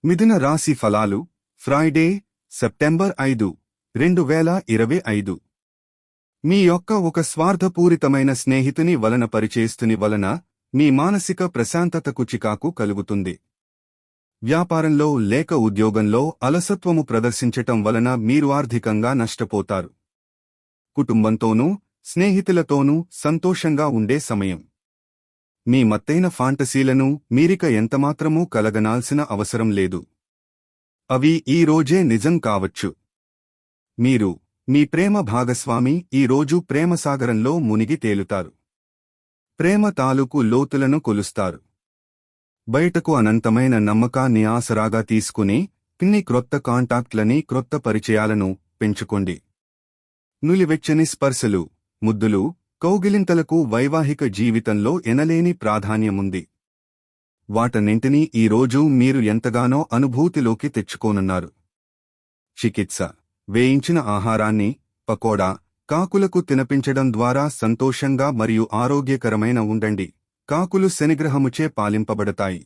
మిథున రాశి ఫలాలు ఫ్రైడే సెప్టెంబర్ 5, 2025. మీ యొక్క ఒక స్వార్థపూరితమైన స్నేహితుని వలన పరిచేస్తుని వలన మీ మానసిక ప్రశాంతతకు చికాకు కలుగుతుంది. వ్యాపారంలో లేక ఉద్యోగంలో అలసత్వము ప్రదర్శించటం వలన మీరు ఆర్థికంగా నష్టపోతారు. కుటుంబంతోనూ స్నేహితులతోనూ సంతోషంగా ఉండే సమయం. మీ మత్తైన ఫాంటసీలను మీరిక ఎంతమాత్రమూ కలగనాల్సిన అవసరం లేదు. అవి ఈ రోజే నిజం కావచ్చు. మీరు మీ ప్రేమ భాగస్వామి ఈ రోజు ప్రేమసాగరంలో మునిగి తేలుతారు. ప్రేమ తాలూకు లోతులను కొలుస్తారు. బయటకు అనంతమైన నమ్మకాన్ని ఆసరాగా తీసుకుని కొన్ని క్రొత్త కాంటాక్ట్లని క్రొత్త పరిచయాలను పెంచుకోండి. నులివెచ్చని స్పర్శలు, ముద్దులు, కౌగిలింతలకు వైవాహిక జీవితంలో ఎనలేని ప్రాధాన్యముంది. వాటన్నింటినీ ఈ రోజు మీరు ఎంతగానో అనుభూతిలోకి తెచ్చుకోనున్నారు. చికిత్స: వేయించిన ఆహారాన్ని పకోడా, కాకులకు తినిపించడం ద్వారా సంతోషంగా మరియు ఆరోగ్యకరమైన ఉండండి. కాకులు శనిగ్రహముచే పాలింపబడతాయి.